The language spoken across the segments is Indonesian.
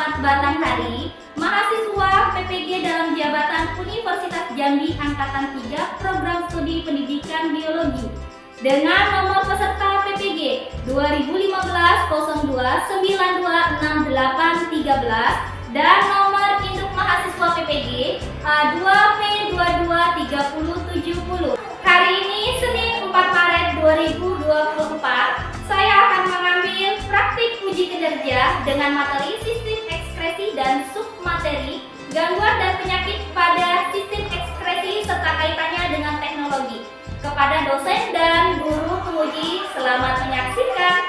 Selamat Batanghari, mahasiswa PPG dalam jabatan Universitas Jambi Angkatan 3 Program Studi Pendidikan Biologi dengan nomor peserta PPG 2015-02-926813 dan nomor induk mahasiswa PPG A2P223070. Hari ini Senin 4 Maret 2024, saya akan mengambil praktik uji kinerja dengan materi sistem ekskresi dan submateri, gangguan dan penyakit pada sistem ekskresi serta kaitannya dengan teknologi. Kepada dosen dan guru penguji, selamat menyaksikan.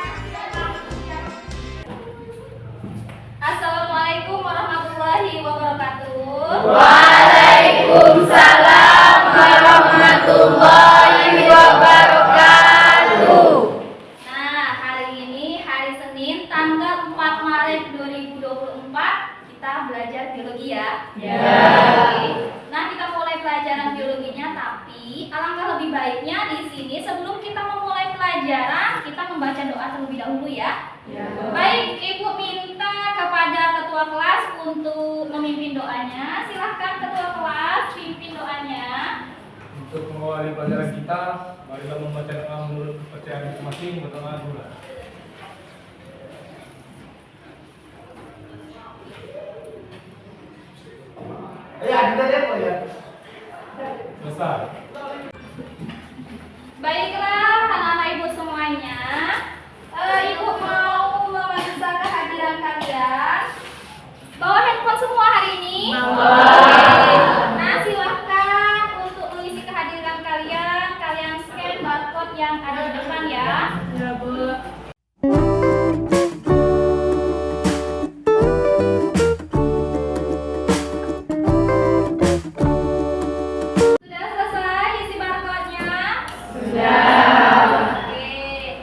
Assalamualaikum warahmatullahi wabarakatuh. Waalaikumsalam warahmatullahi wabarakatuh. Nah, hari ini hari Senin tanggal 4 Maret 2024 kita belajar biologi ya. Ya. Nah, kita mulai pelajaran biologinya, tapi alangkah lebih baiknya di sini sebelum kita memulai pelajaran kita membaca doa terlebih dahulu ya. Baik, Ibu minta kepada ketua kelas untuk memimpin doanya. Silahkan ketua kelas pimpin doanya. Untuk mengawali pelajaran kita, marilah membaca doa menurut kepercayaan masing-masing. Berdoa dulu. Ya, kita lihat ya. Selesai. Baiklah, anak-anak Ibu semuanya. Ibu mau memeriksa kehadiran kalian. Bawa handphone semua hari ini? Bawa. Nah, silahkan untuk mengisi kehadiran kalian. Kalian scan barcode yang ada di depan ya. Ya, Bu. Sudah selesai isi barcode-nya? Sudah. Oke.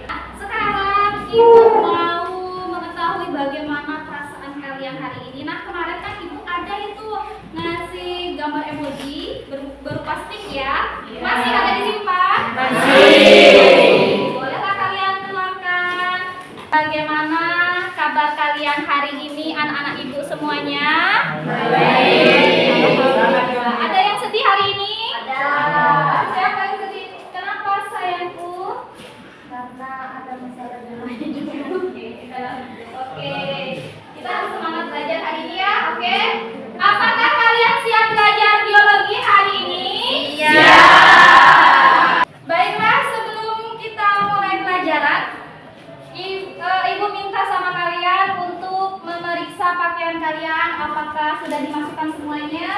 Nah, sekarang Ibu mau mengetahui bagaimana perasaan kalian hari ini. Nah, kemarin kan Ibu ada itu ngasih gambar emoji berupa stick ya. Iya. Masih ada disimpan? Masih. Bolehlah kalian keluarkan. Bagaimana kabar kalian hari ini anak-anak Ibu semuanya? Baik. Ada yang sedih hari ini? Ada. Siapa yang sedih? Kenapa sayangku? Karena ada masalah dengan Oke, kita harus semangat belajar hari ini ya, oke? Apakah kalian siap belajar biologi hari ini? Iya. Baiklah, sebelum kita mulai pelajaran, Ibu minta sama kalian untuk memeriksa pakaian kalian, apakah sudah dimasukkan semuanya?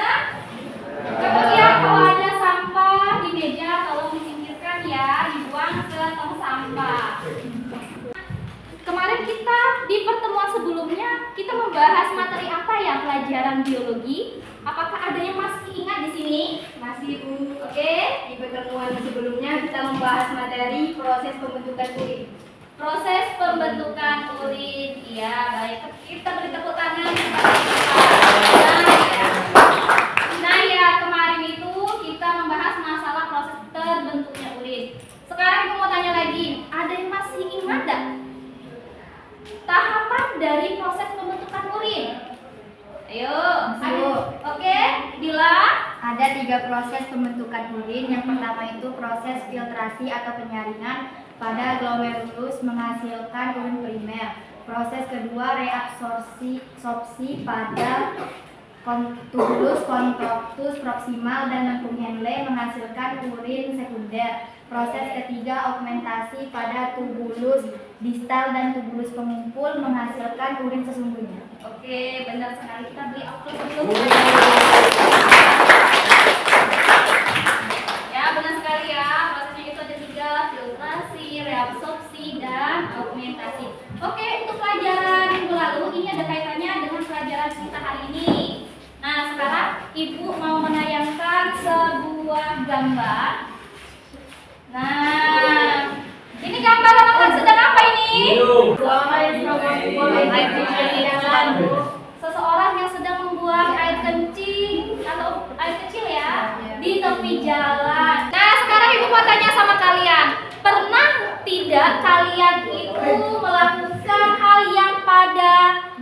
Kemudian kalau ada sampah di meja, tolong disingkirkan ya, dibuang ke tong sampah. Kemarin kita di pertemuan sebelumnya kita membahas materi apa ya, pelajaran biologi. Apakah ada yang masih ingat di sini? Masih, Bu. Oke. Di pertemuan sebelumnya kita membahas materi proses pembentukan urin. Proses pembentukan urin. Iya, baik. Kita beri tepuk tangan kepada kita. Nah ya, kemarin itu kita membahas masalah proses terbentuknya urin. Sekarang aku mau tanya lagi, ada yang masih ingat enggak tahapan dari proses pembentukan urin? Ayo, oke, Bila. Ada 3 proses pembentukan urin. Yang pertama itu proses filtrasi atau penyaringan pada glomerulus menghasilkan urin primer. Proses kedua reabsorpsi pada tubulus contractus proximal dan lengkung Henle menghasilkan urin sekunder. Proses ketiga augmentasi pada tubulus distal dan tubulus pengumpul menghasilkan urin sesungguhnya. Oke, benar sekali. Kita beri aplaus dulu. Ya, benar sekali ya. Prosesnya itu ada 3, filtrasi, reabsorpsi, dan augmentasi. Oke, untuk pelajaran minggu lalu ini ada kaitannya dengan pelajaran kita hari ini. Nah, sekarang Ibu mau menayangkan sebuah gambar. Nah, ini gambar anak sedang apa ini? Seseorang yang sedang membuang air kencing atau air kecil ya di tepi jalan. Nah, sekarang Ibu mau tanya sama kalian, pernah tidak kalian itu melakukan hal yang pada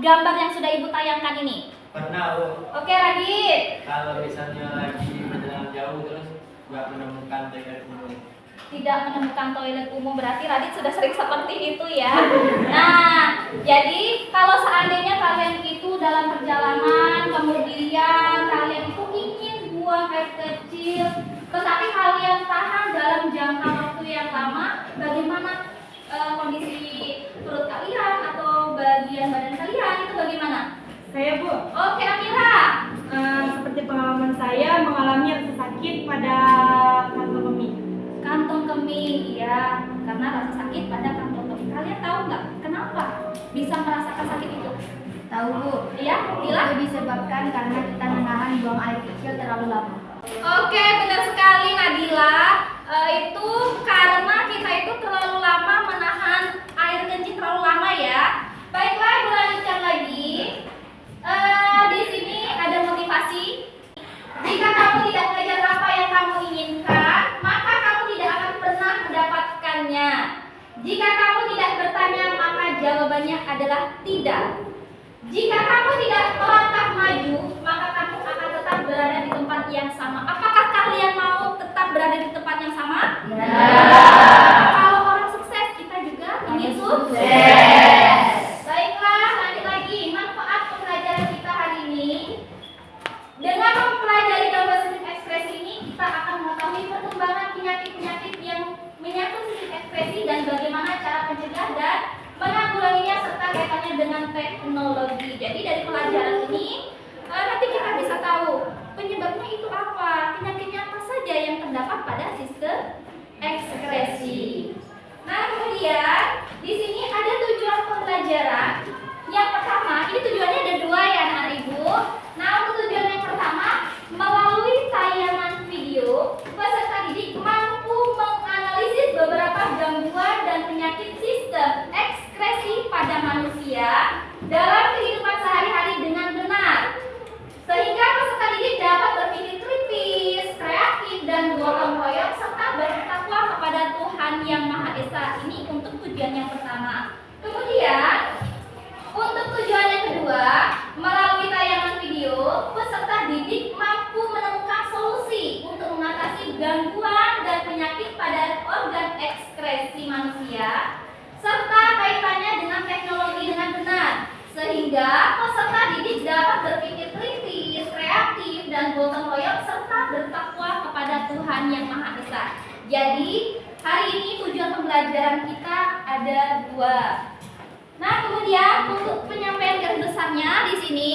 gambar yang sudah Ibu tayangkan ini? Pernah, Bu. Oke, Radit. Kalau misalnya lagi perjalanan jauh terus nggak menemukan toilet umum. Tidak menemukan toilet umum, berarti Radit sudah sering seperti itu ya. Nah, jadi kalau seandainya kalian itu dalam perjalanan, kemudian kalian itu ingin buang air kecil, tetapi kalian tahan dalam jangka waktu yang lama, bagaimana kondisi perut kalian atau bagian badan kalian itu bagaimana? Saya, Bu, Oke, Amira. seperti pengalaman saya mengalami rasa sakit pada kantong kemih. Kantong kemih, iya, karena rasa sakit pada kantong kemih. Kalian tahu nggak kenapa bisa merasakan sakit itu? Tahu Bu? Iya, Dila? Itu disebabkan karena kita menahan buang air kecil terlalu lama. Oke, benar sekali Nadila. Itu karena kita itu terlalu lama menahan air kencing terlalu lama ya. Baiklah, Ibu lanjutkan lagi. Di sini ada motivasi. Jika kamu tidak belajar apa yang kamu inginkan, maka kamu tidak akan pernah mendapatkannya. Jika kamu tidak bertanya, maka jawabannya adalah tidak. Jika kamu tidak melangkah maju, maka kamu akan tetap berada di tempat yang sama. Apakah kalian mau tetap berada di tempat yang sama? Kalau orang sukses, kita juga ingin sukses. Baiklah, lanjut lagi. Manfaat pembelajaran kita hari ini. Dengan mempelajari gambar sistem ekspresi ini, kita akan mengetahui perkembangan penyakit-penyakit yang menyangkut sistem ekspresi dan bagaimana cara mencegah dan menanggulanginya serta kaitannya dengan teknologi. Jadi dari pelajaran ini nanti kita bisa tahu penyebabnya itu apa, penyakitnya apa saja yang terdapat pada sistem ekspresi. Nah, kemudian di sini ada tujuan pembelajaran. Yang pertama, ini tujuannya ada dua ya anak-anak Ibu. Nah, untuk tujuan yang pertama, melalui tayangan video, peserta didik mampu menganalisis beberapa gangguan dan penyakit sistem ekspresi pada manusia dalam kehidupan sehari-hari dengan benar. Sehingga peserta didik dapat berpikir kritis, kreatif, dan gotong royong serta bertakwa kepada Tuhan Yang Maha Esa. Ini untuk tujuan yang pertama. Kemudian, untuk tujuan yang kedua, melalui tayangan video, peserta didik mampu menemukan solusi untuk mengatasi gangguan dan penyakit pada organ ekspresi manusia, serta kaitannya dengan teknologi dengan benar, sehingga peserta didik dapat berpikir kritis, kreatif, dan gotong royong serta bertakwa kepada Tuhan Yang Maha Esa. Jadi, hari ini tujuan pembelajaran kita ada dua. Nah, kemudian untuk penyampaian garis besarnya di sini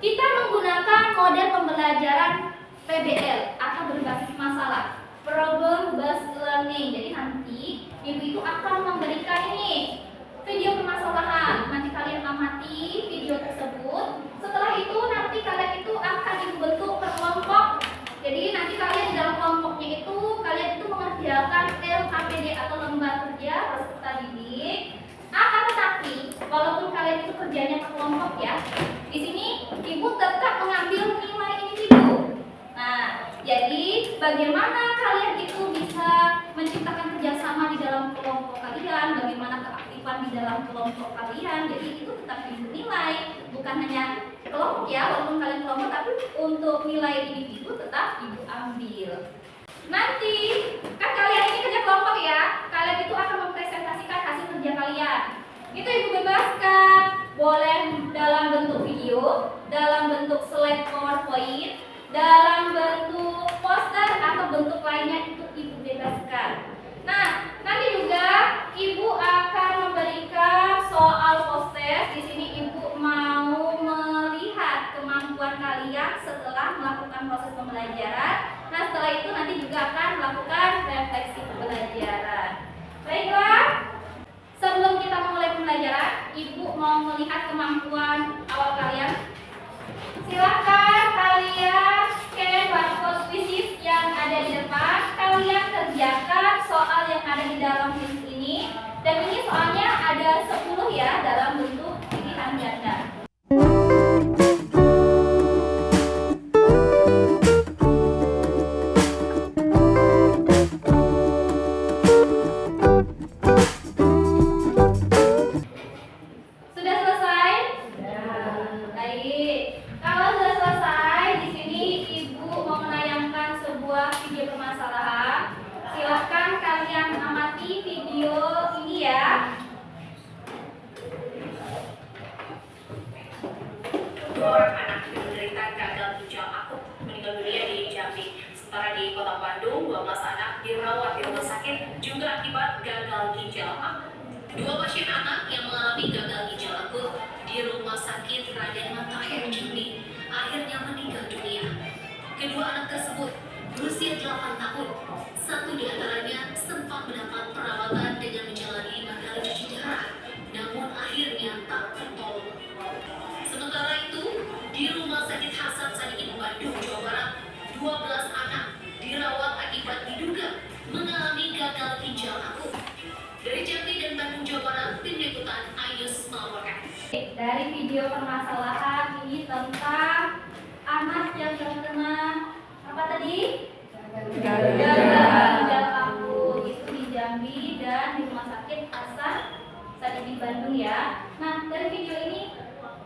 kita menggunakan model pembelajaran PBL atau berbasis masalah, problem based learning. Jadi nanti Ibu itu akan memberikan ini video permasalahan. Nanti kalian amati video tersebut. Setelah itu nanti kalian itu akan dibentuk per kelompok. Jadi nanti kalian di dalam kelompoknya itu kalian itu mengerjakan LKPD atau lembar kerja peserta didik. Akan tetapi, walaupun kalian itu kerjanya per kelompok ya, di sini Ibu tetap mengambil nilai individu. Nah, jadi bagaimana kalian itu bisa menciptakan kerjasama di dalam kelompok kalian, bagaimana keaktifan di dalam kelompok kalian, jadi itu tetap Ibu nilai, bukan hanya kelompok ya, walaupun kalian kelompok, tapi untuk nilai individu tetap Ibu ambil. Nanti, kan kalian ini kerja kelompok ya, kalian itu akan mempresentasikan hasil kerja kalian. Itu Ibu bebaskan, boleh dalam bentuk video, dalam bentuk slide PowerPoint, dalam bentuk poster atau bentuk lainnya itu Ibu bebaskan. Nah, nanti juga Ibu akan memberikan soal poster. Di sini Ibu mau melihat kemampuan kalian setelah melakukan proses pembelajaran. Nah, setelah itu nanti juga akan melakukan refleksi pembelajaran. Baiklah, sebelum kita memulai pembelajaran, Ibu mau melihat kemampuan awal kalian. Silakan kalian scan barcode quiz yang ada di depan. Kalian kerjakan soal yang ada di dalam list ini. Dan ini soalnya ada 10 ya dalam bentuk pilihan ganda. Sudah selesai? orang anak yang menderita gagal ginjal akut meninggal dunia di Jambi. Sementara di Kota Bandung, 12 anak dirawat di rumah sakit juga akibat gagal ginjal akut. 2 pasien anak yang mengalami gagal ginjal akut di Rumah Sakit Raden Matahir Jambi akhirnya meninggal dunia. Kedua anak tersebut berusia 8 tahun. Satu di antaranya sempat mendapat perawatan dengan menjalani 5 kali cuci darah, namun akhirnya tak tertolong. Sementara itu, di Rumah Sakit Hasan Sadikin Bandung, Jawa Barat, 12 anak dirawat akibat diduga mengalami gagal ginjal akut. Dari Jambi dan Bandung, Jawa Barat, tim liputan Ayus melaporkan. Dari video permasalahan ini tentang anak yang terkena apa tadi? Gagal ginjal akut itu di Jambi dan di Rumah Sakit Hasan Sadikin Bandung ya. Nah, dari video ini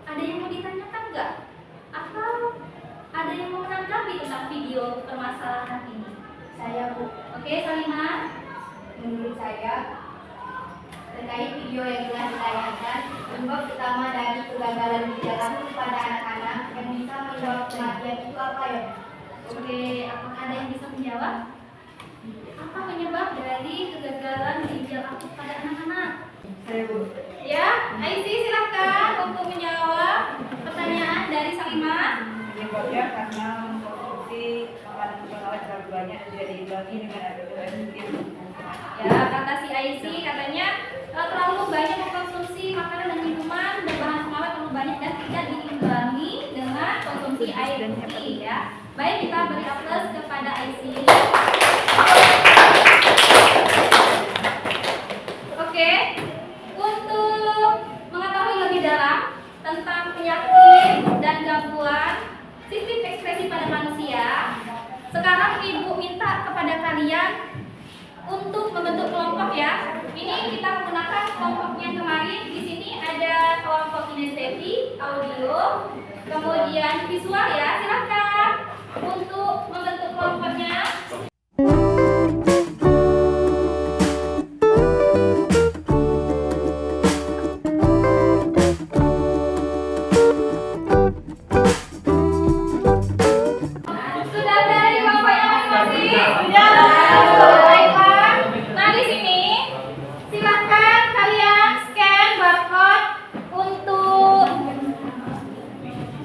ada yang mau ditanyakan nggak? Atau ada yang mau menanggapi tentang video permasalahan ini? Saya Bu, Oke, Salimah. menurut saya terkait video yang telah ditayangkan, penyebab utama dari kegagalan ginjal akut pada anak-anak yang bisa menyebabkan kematian itu apa ya? Oke, apakah ada yang bisa menjawab? Apa penyebab dari kegagalan ginjal akut pada anak-anak? Saya Bu. Ya, Aisyah silakan untuk menjawab pertanyaan dari Salimah. Penyebabnya karena mengkonsumsi makanan pengawet terlalu banyak dan tidak diimbangi dengan asupan gizi. Ya, kata si Aisyah katanya terlalu banyak mengkonsumsi makanan dan minuman dan bahan pengawet terlalu banyak dan tidak diimbangi dengan konsumsi air putih ya. Baik, kita beri aplaus kepada Aisyah. Oke, untuk mengetahui lebih dalam tentang penyakit dan gangguan sistem ekspresi pada manusia, sekarang Ibu minta kepada kalian untuk membentuk kelompok ya. Ini kita menggunakan kelompoknya kemarin. Di sini ada kelompok kinestesi, audio, kemudian visual ya. Silakan untuk membentuk kelompoknya. Sudah dari kelompoknya masing-masing? Baiklah. Nah, di sini silakan kalian scan barcode untuk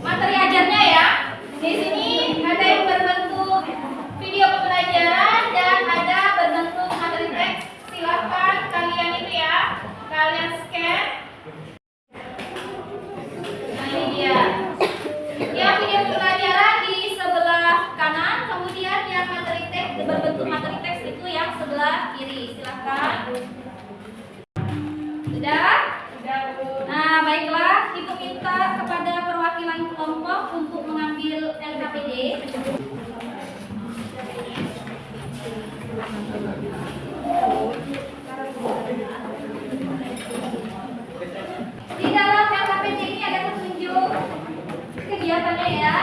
materi ajarnya ya. Di sini ada yang berbentuk video pembelajaran dan ada berbentuk materi teks. Silakan kalian itu ya, kalian scan. Nah, ini dia. Ya, video pembelajaran di sebelah kanan, kemudian yang materi teks berbentuk materi teks itu yang sebelah kiri. Silakan. Sudah? Nah, baiklah, Ibu minta kepada perwakilan kelompok untuk mengambil LKPD. Di dalam LKPD ini ada petunjuk kegiatannya ya.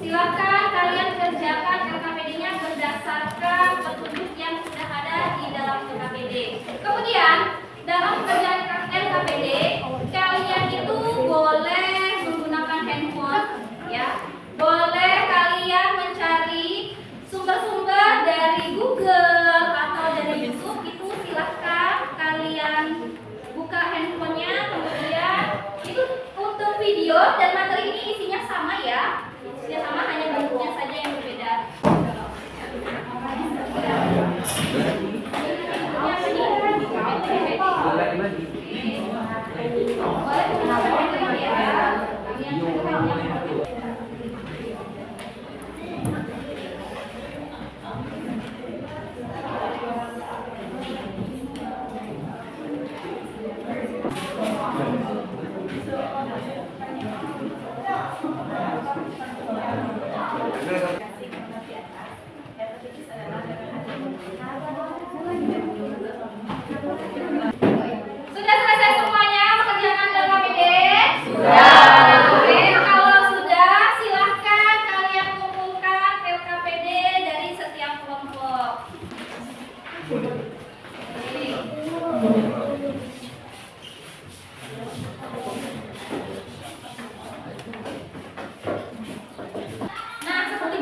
Silakan kalian kerjakan LKPD-nya berdasarkan petunjuk yang sudah ada di dalam LKPD. Kemudian dalam kerjaan LKPD kalian itu boleh menggunakan handphone ya. Boleh kalian mencari sumber-sumber dari Google atau dari YouTube, itu silahkan kalian buka handphonenya, kemudian itu untuk video dan materi ini isinya sama ya. Isinya sama, hanya bentuknya saja yang berbeda.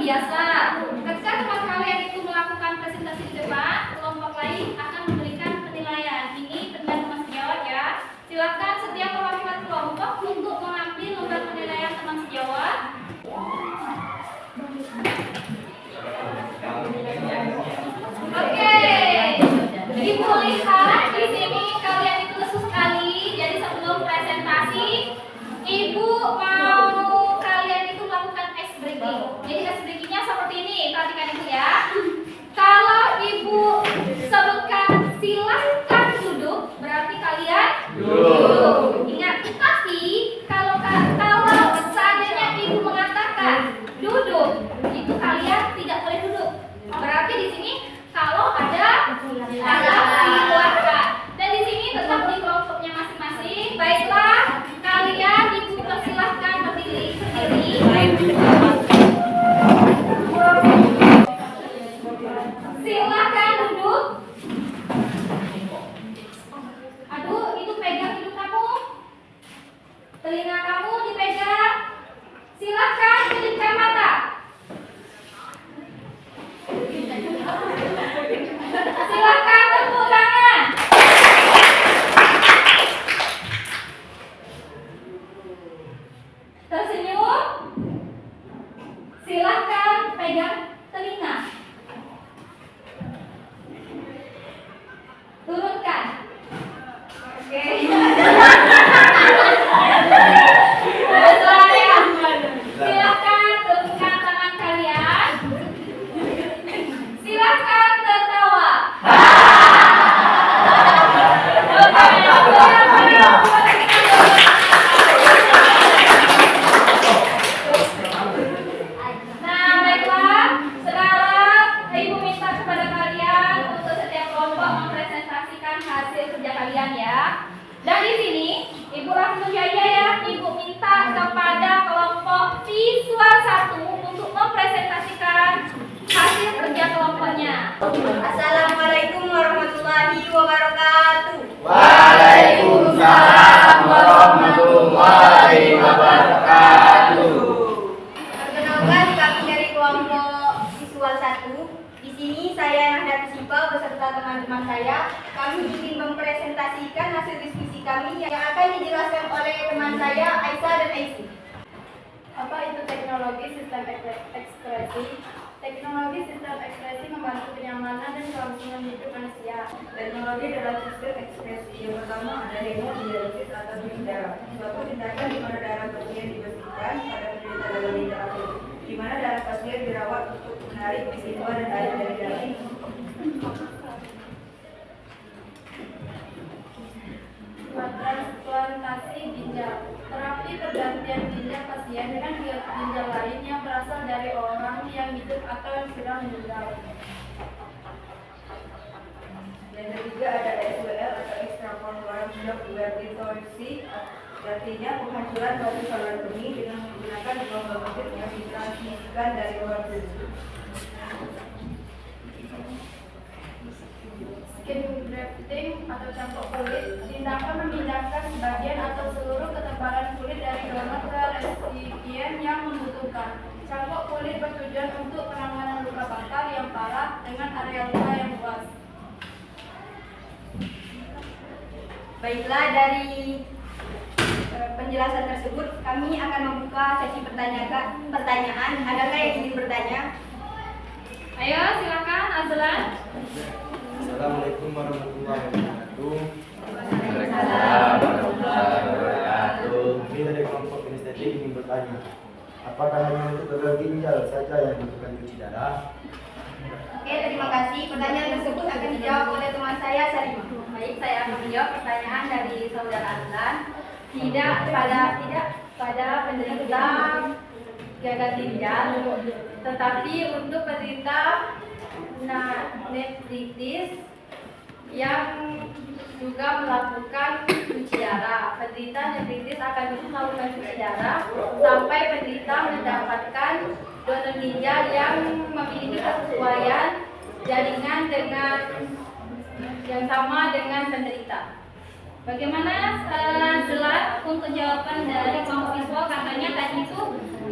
biasa. Ketika teman kalian itu melakukan presentasi di depan, kelompok lain akan memberikan penilaian. Ini teman-teman sejawat ya. Silakan setiap perwakilan kelompok untuk mengambil lembar penilaian teman sejawat. Oke, Ibu lihat di sini kalian itu lesu sekali. Jadi sebelum presentasi, Ibu mau kalian itu melakukan ice breaking. Jadi ice breakingnya seperti ini, perhatikan Ibu ya. Kalau Ibu sebutkan silahkan duduk, berarti kalian duduk. Ingat, tapi kalau seandainya Ibu mengatakan duduk, itu kalian tidak boleh duduk. Berarti di sini kalau ada silahkan. Dan di sini tetap di kelompoknya masing-masing. Baiklah, kalian Ibu persilahkan berdiri. Silahkan duduk. Aduh, itu pegang hidung kamu. Telinga kamu dipegang. Silahkan kedipkan mata. Silahkan tepuk tangan. Tersenyum. Silahkan pegang telinga. Turunkan. Oke. Silahkan turunkan tangan kalian. Silahkan tertawa. Nah, baiklah. Sekarang Ibu minta kepada kalian untuk setiap kelompok mempresentasikan hasil kerja kalian ya. Dan di sini Ibu langsung saja ya. Ibu minta kepada kelompok siswa 1 untuk mempresentasikan hasil kerja kelompoknya. Assalamualaikum warahmatullahi wabarakatuh. Waalaikumsalam warahmatullahi wabarakatuh. Perkenalkan, kami dari kelompok siswa 1. Di sini saya Nahdlatul Syifa beserta teman-teman saya. Kami ingin mempresentasikan hasil diskusi kami yang akan dijelaskan oleh teman saya Aisyah dan Aisy. Apa itu teknologi sistem ekspresi? Teknologi sistem ekspresi membantu kenyamanan dan kelangsungan hidup manusia. Teknologi dalam sistem ekspresi yang pertama ada hemodialisis atau darah. Suatu tindakan di mana darah pasien dibersihkan pada penderita gagal ginjal akut, di mana darah pasien dirawat untuk menarik vesikel dan air dari darah. Transplantasi ginjal. Terapi pergantian ginjal pasien dengan ginjal lain yang berasal dari orang yang hidup atau yang sudah meninggal. Yang ketiga ada SWL atau extracorporeal shock vertitorsi, artinya penghancuran batu saluran kemih dengan menggunakan gelombang mesin yang ditransmisikan dari luar tubuh. Skin grafting atau cangkok kulit, tindakan memindahkan sebagian atau seluruh ketebalan kulit dari donor ke resipien yang membutuhkan. Cangkok kulit bertujuan untuk penanganan luka bakar yang parah dengan area luka yang luas. Baiklah, dari penjelasan tersebut kami akan membuka sesi pertanyaan. Adakah yang ingin bertanya? Ayo silakan Azlan. Assalamualaikum warahmatullahi wabarakatuh. Waalaikumsalam warahmatullahi wabarakatuh. Kami dari kelompok kinestetik ingin bertanya, apakah hanya untuk gagal ginjal saja yang membutuhkan cuci darah? Oke, terima kasih. Pertanyaan tersebut akan dijawab oleh teman saya, Sarimah. Baik, saya akan menjawab pertanyaan dari saudara Azlan. Tidak pada penderita gagal ginjal, tetapi untuk penderita nefritis yang juga melakukan cuci darah. Penderita nefritis akan terus melakukan cuci darah sampai penderita mendapatkan donor ginjal yang memiliki kesesuaian jaringan dengan yang sama dengan penderita. Bagaimana Zela untuk jawaban dari kelompok visual? Katanya tadi itu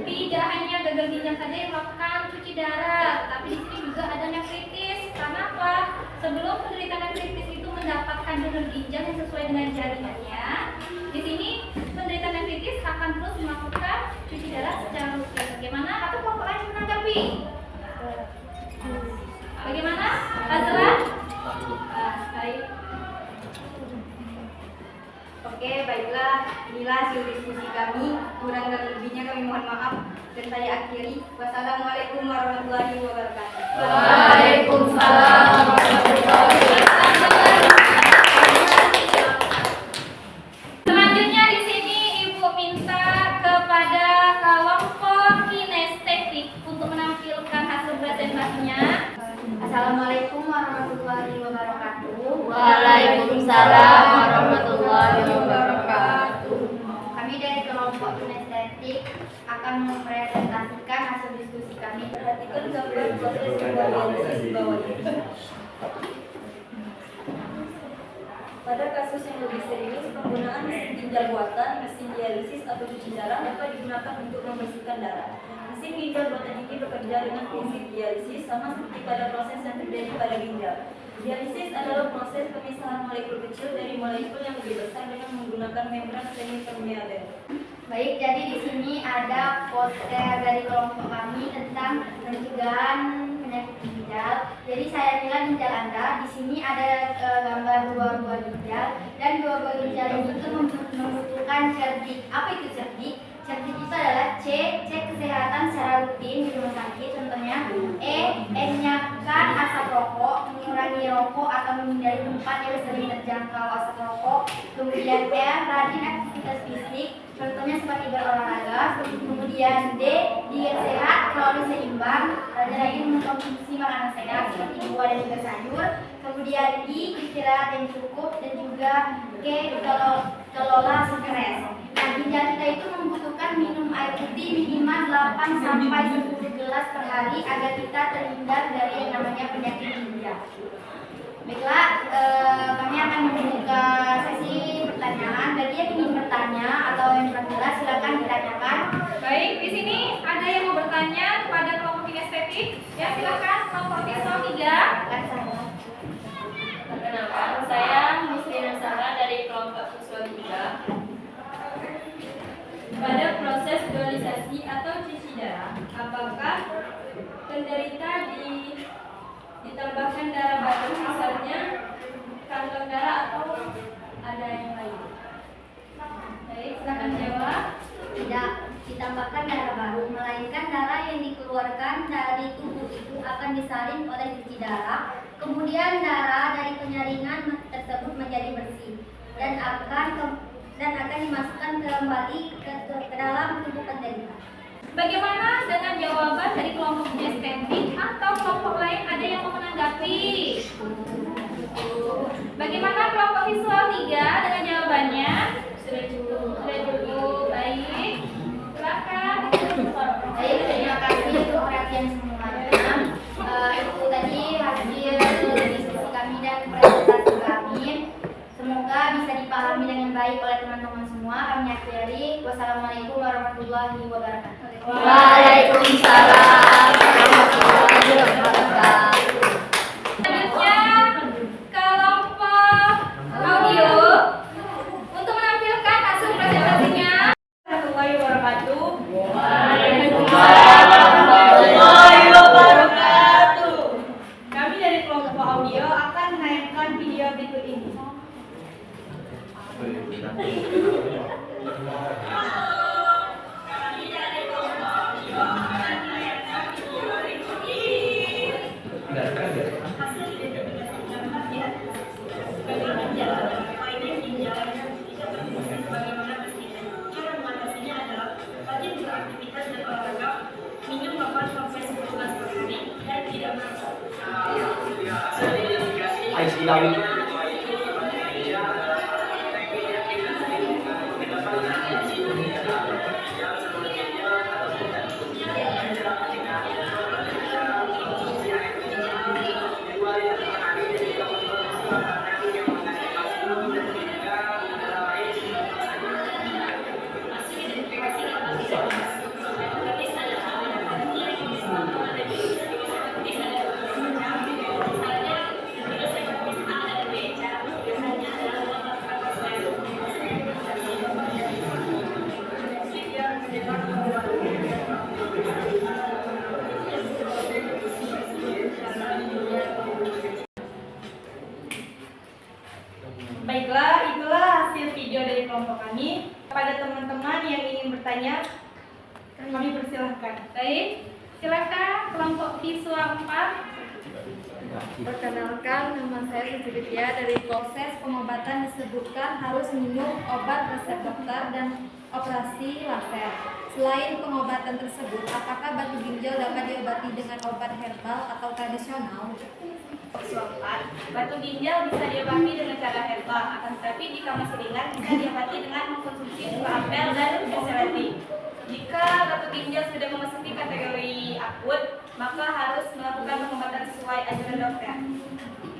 tidak hanya gagal ginjal saja yang melakukan cuci darah, tapi di sini juga ada nefritis. Karena apa? Sebelum penderita nefritis itu mendapatkan donor ginjal yang sesuai dengan jaringannya, di sini penderita nefritis akan terus melakukan cuci darah secara rutin. Bagaimana? Atau kelompok lain menanggapi? Bagaimana, Azra? Baik. Oke, baiklah. Inilah hasil diskusi kami. Kurang dan lebihnya kami mohon maaf. Dan saya akhiri. Wassalamualaikum warahmatullahi wabarakatuh. Waalaikumsalam warahmatullahi wabarakatuh. Selanjutnya di sini Ibu minta kepada kelompok kinestetik untuk menampilkan hasil presentasinya. Assalamualaikum warahmatullahi wabarakatuh. Waalaikumsalam warahmatullahi wabarakatuh. Kami dari kelompok kinestetik akan mempresentasikan hasil diskusi kami. Perhatikan gambar proses pembagian di bawah ini. Pada kasus yang lebih serius, penggunaan mesin ginjal buatan, mesin dialisis atau cuci darah dapat digunakan untuk membersihkan darah. Mesin ginjal buatan ini bekerja dengan prinsip dialisis sama seperti pada proses yang terjadi pada ginjal. Dialisis adalah proses pemisahan molekul kecil dari molekul yang lebih besar dengan menggunakan membran semi-permeabel. Baik, jadi di sini ada poster dari kelompok kami tentang pencegahan penyakit ginjal. Jadi saya bilang ginjal Anda, di sini ada gambar dua buah ginjal dan dua buah ginjal ini itu membutuhkan cerdik. Apa itu cerdik? Cerdik itu adalah cek kesehatan secara rutin di rumah sakit. Contohnya enyapkan asap rokok, mengurangi rokok atau menghindari tempat yang sering terjangkau asap rokok. Kemudian rajin aktivitas fisik, contohnya seperti berolahraga. Kemudian diet sehat, kalori seimbang, rajin mengkonsumsi makanan sehat seperti buah dan juga sayur. Kemudian istirahat yang cukup dan juga kelola stres. Nah, ginjal kita itu membutuhkan minum air putih minimal 8 sampai 10 gelas per hari agar kita terhindar dari yang namanya penyakit ginjal. Baiklah, kami akan membuka sesi pertanyaan. Bagi yang ingin bertanya atau yang kurang jelas silakan ditanyakan. Baik, di sini ada yang mau bertanya kepada kelompok kinestetik. Ya, silakan kelompok visual 3. Perkenalkan, saya Mustina Sarah dari kelompok visual 3. Pada proses dualisasi atau cuci darah, apakah penderita ditambahkan darah baru, misalnya kantong darah atau ada yang lain? Baik, silakan jawab. Tidak ditambahkan darah baru, melainkan darah yang dikeluarkan dari tubuh itu akan disalin oleh cuci darah. Kemudian darah dari penyaringan tersebut menjadi bersih dan akan dimasukkan kembali ke dalam tubuh penderita. Bagaimana dengan jawaban dari kelompok kinestetik atau kelompok lain ada yang mau menanggapi? Bagaimana kelompok visual 3 dengan jawabannya? Sudah cukup. Baik. Silakan. Baik, terima kasih untuk perhatian semuanya. Itu tadi hasil diskusi kami dan presentasi kami. Semoga bisa dipahami dengan baik oleh teman-teman semua. Kami akhiri. Wassalamualaikum warahmatullahi wabarakatuh. Waalaikumsalam warahmatullahi wabarakatuh. Selanjutnya kelompok audio untuk menampilkan hasil presentasinya. Warahmatullahi wabarakatuh. Waalaikumsalam wabarakatuh. Kami dari kelompok audio akan menayangan video berikut ini. bertanya, kami persilahkan. Baik, silakan kelompok visual 4. Perkenalkan, nama saya Suci Vidya. Dari proses pengobatan disebutkan harus minum obat resep dokter dan operasi laser. Selain pengobatan tersebut, apakah batu ginjal dapat diobati dengan obat herbal atau tradisional? Batu ginjal bisa diobati dengan cara herbal, akan tetapi jika masih ringan bisa diobati dengan mengkonsumsi buah apel dan seledi. Jika batu ginjal sudah memasuki kategori akut, maka harus melakukan pengobatan sesuai anjuran dokter.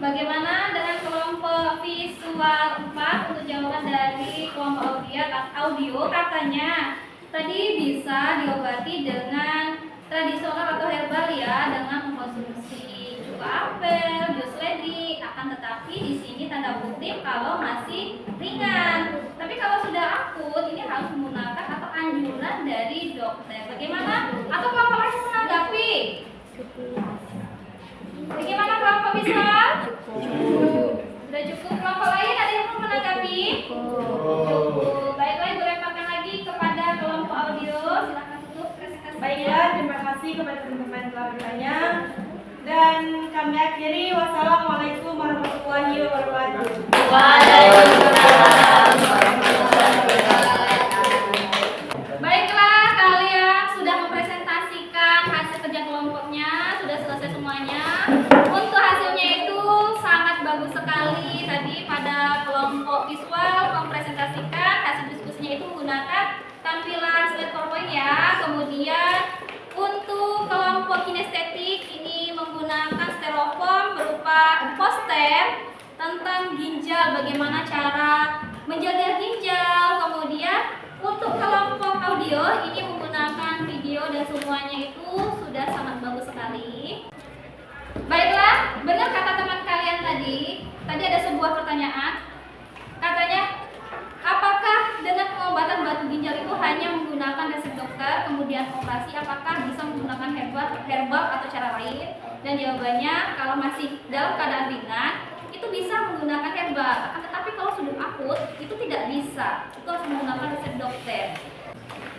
Bagaimana dengan kelompok visual 4 untuk jawaban dari kelompok audio katanya tadi bisa diobati dengan tradisional atau herbal ya, dengan mengkonsumsi cuka apel, jus seledri. Akan tetapi di sini tanda kutip kalau masih ringan. Tapi kalau sudah akut ini harus menggunakan atau anjuran dari dokter. Bagaimana? Atau kelompok lain menanggapi? Bagaimana kelompok visual? Sudah cukup. Kelompok lain ada yang mau menanggapi? Cukup. Baiklah, Ibu lemparkan lagi kepada kelompok audio. Silakan tutup presentasinya. Baiklah, terima kasih kepada teman-teman yang telah bertanya. Dan kami akhiri. Wassalamualaikum warahmatullahi wabarakatuh. Baiklah, kalian sudah mempresentasikan hasil kerja kelompoknya, sudah selesai semuanya. Untuk hasilnya itu sangat bagus sekali. Tadi pada kelompok visual mempresentasikan hasil diskusinya itu menggunakan tampilan slide PowerPoint ya. Kemudian untuk kelompok kinestetik ini menggunakan styrofoam berupa poster tentang ginjal, bagaimana cara menjaga ginjal. Kemudian untuk kelompok audio ini menggunakan video dan semuanya itu sudah sangat bagus sekali. Baiklah, benar kata teman kalian tadi ada sebuah pertanyaan. Katanya, apakah dengan pengobatan batu ginjal itu hanya menggunakan resep dokter, kemudian operasi, apakah bisa menggunakan herbal atau cara lain? Dan jawabannya, kalau masih dalam keadaan ringan, itu bisa menggunakan herbal. Akan tetapi kalau sudah akut, itu tidak bisa. Itu harus menggunakan resep dokter.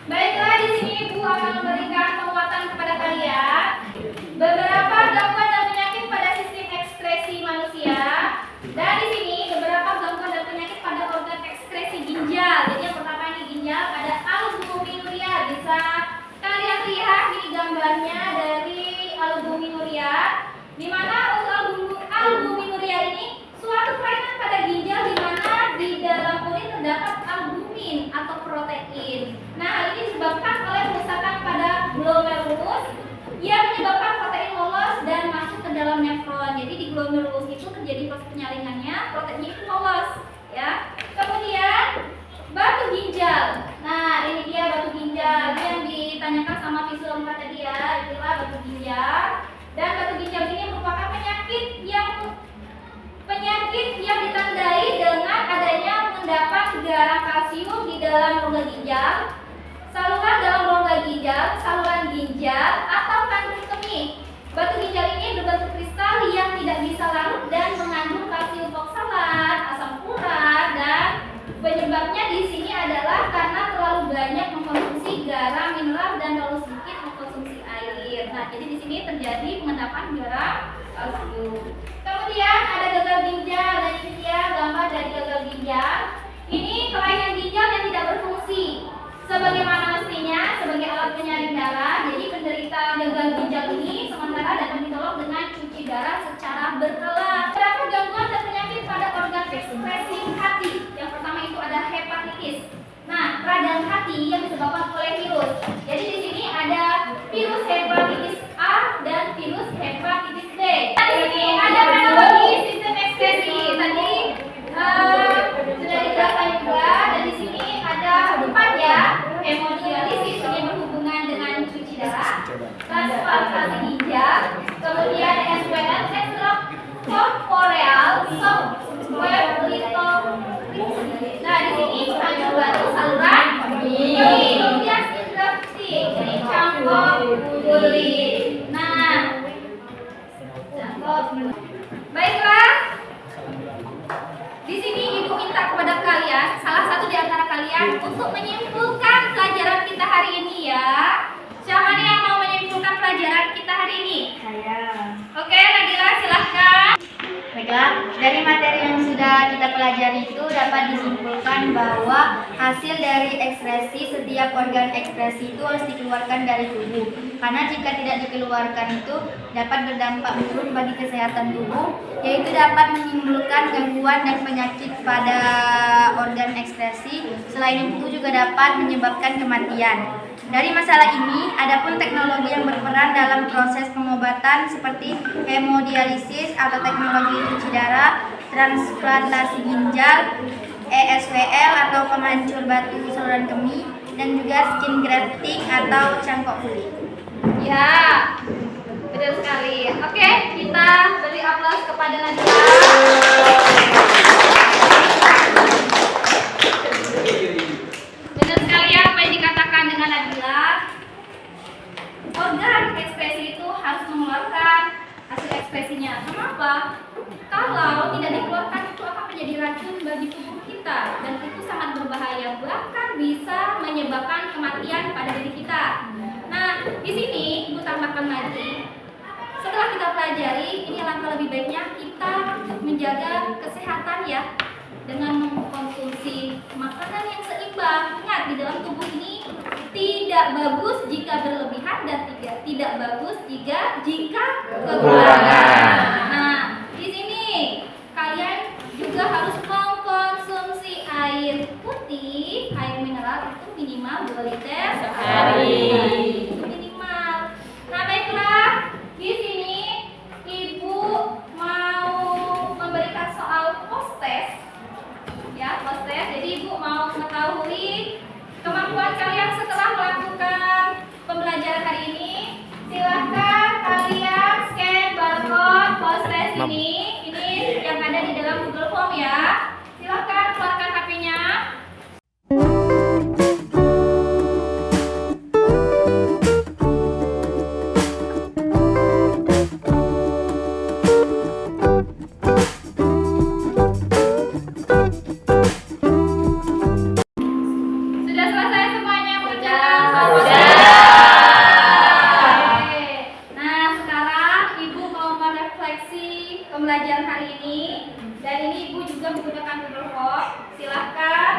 Baiklah, di sini Ibu akan memberikan penguatan kepada kalian beberapa gangguan dan penyakit pada sistem ekskresi manusia. Dan di sini beberapa gangguan dan penyakit pada organ ekskresi ginjal. Jadi yang pertama ini ginjal, ada albuminuria. Bisa kalian lihat di gambarnya dari albuminuria, di mana untuk albuminuria ini suatu kelainan pada ginjal di mana di dalam kulit terdapat albumin atau protein. Nah, hal ini disebabkan oleh kerusakan pada glomerulus yang menyebabkan protein lolos dan masuk ke dalam nefron. Jadi di glomerulus itu terjadi proses penyaringannya, proteinnya itu lolos, ya. Kemudian batu ginjal. Nah, ini dia batu ginjal yang ditanyakan sama visual 4 tadi ya. Itulah batu ginjal. Dan batu ginjal ini merupakan penyakit yang ditandai dengan adanya mendapat garam kalsium di dalam rongga ginjal, saluran dalam rongga ginjal, saluran ginjal, atau kandung kemih. Batu ginjal ini berbentuk kristal yang tidak bisa larut dan mengandung kalsium oksalat, asam urat, dan penyebabnya di sini adalah karena terlalu banyak mengkonsumsi garam mineral dan terlalu sedikit mengkonsumsi air. Nah, jadi di sini terjadi pengendapan garam kalsium. Kemudian ada gagal ginjal, dan ini dia gambar dari gagal ginjal. Ini kelainan ginjal yang tidak berfungsi sebagaimana mestinya sebagai alat penyaring darah. Jadi penderita gagal ginjal ini sementara dapat ditolong dengan cuci darah secara berkala. Beberapa gangguan dan penyakit pada organ ekskresi hati. Yang pertama itu ada hepatitis. Nah, radang hati yang disebabkan oleh virus. Jadi di sini ada virus hepatitis A dan virus hepatitis B. Nah, di sini ada patologi sistem ekskresi. Tadi sudah dijelaskan juga. Dan di sini ada 4 ya. Hemodialisis ini berhubungan dengan cuci darah, transplantasi ginjal, kemudian SWL, sindrom korporeal, software lithotripsy. Nah, di sini ada batu saluran, kemudian sintetik, ini campur kulit. Nah, baiklah. Di sini Ibu minta kepada kalian, salah satu di antara kalian untuk menyimpulkan pelajaran kita Baiklah, dari materi yang sudah kita pelajari itu dapat disimpulkan bahwa hasil dari ekspresi setiap organ ekspresi itu harus dikeluarkan dari tubuh. Karena jika tidak dikeluarkan itu dapat berdampak buruk bagi kesehatan tubuh, yaitu dapat menimbulkan gangguan dan penyakit pada organ ekspresi. Selain itu juga dapat menyebabkan kematian. Dari masalah ini, adapun teknologi yang berperan dalam proses pengobatan seperti hemodialisis atau teknologi cuci darah, transplantasi ginjal, ESWL atau penghancur batu saluran kemih, dan juga skin grafting atau cangkok kulit. Ya, betul sekali. Oke, kita beri aplaus kepada Nadila. Benar sekali ya apa yang dikatakan dengan Nadila. Organ ekspresi itu harus mengeluarkan hasil ekspresinya. Kenapa? Kalau tidak dikeluarkan itu akan menjadi racun bagi tubuh kita dan itu sangat berbahaya, bahkan bisa menyebabkan kematian pada diri kita. Nah, di sini Ibu tambahkan lagi. Setelah kita pelajari, ini langkah lebih baiknya kita menjaga kesehatan ya dengan mengkonsumsi makanan yang seimbang. Ingat, di dalam tubuh ini tidak bagus jika berlebihan dan tidak bagus jika kekurangan. Nah, di sini kalian juga harus mengkonsumsi air putih, air mineral itu minimal 2 liter sehari. Itu minimal. Nah, baiklah. Di sini Ibu mau memberikan soal post test. Ya, post test. Jadi Ibu mau mengetahui kemampuan kalian setelah melakukan pembelajaran hari ini. Silahkan kalian scan barcode post test ini yang ada di dalam Google Form ya. Silahkan keluarkan HP-nya. Sudah selesai semuanya mengerjakan? Oke. Nah, sekarang Ibu mau merefleksi pembelajaran hari ini. Dan ini Ibu juga menggunakan Google Form. Silahkan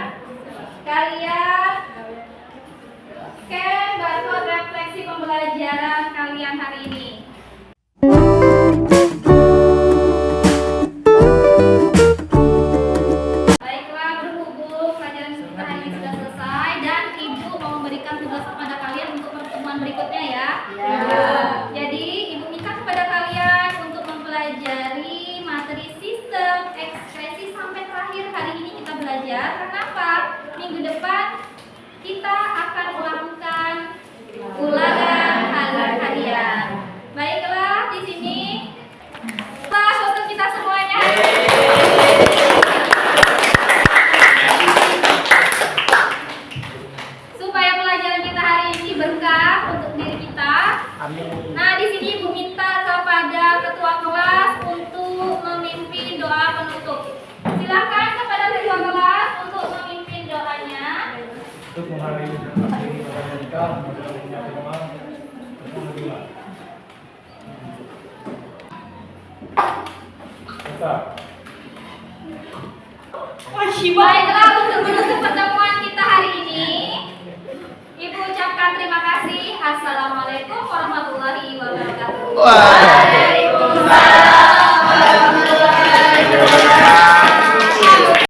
kalian scan barcode refleksi pembelajaran kalian hari ini. Baiklah, berhubung pelajaran kita hari ini sudah selesai dan Ibu mau memberikan tugas kepada kalian untuk pertemuan berikutnya ya. Jadi Ibu minta kepada kalian untuk mempelajari materi sistem ekspresi sampai terakhir hari ini kita belajar. Kenapa? Minggu depan kita akan melakukan ulangan harian. Baiklah, di sini kelas untuk kita semuanya. Supaya pelajaran kita hari ini berkah untuk diri kita. Nah, di sini Ibu minta kepada ketua kelas untuk memimpin doa penutup. Silakan kepada ketua kelas untuk memimpin doanya. Untuk menghadiri pembelajaran kita, Baiklah, untuk menutup pertemuan kita hari ini, Ibu ucapkan terima kasih. Assalamualaikum warahmatullahi wabarakatuh. Waalaikumsalam.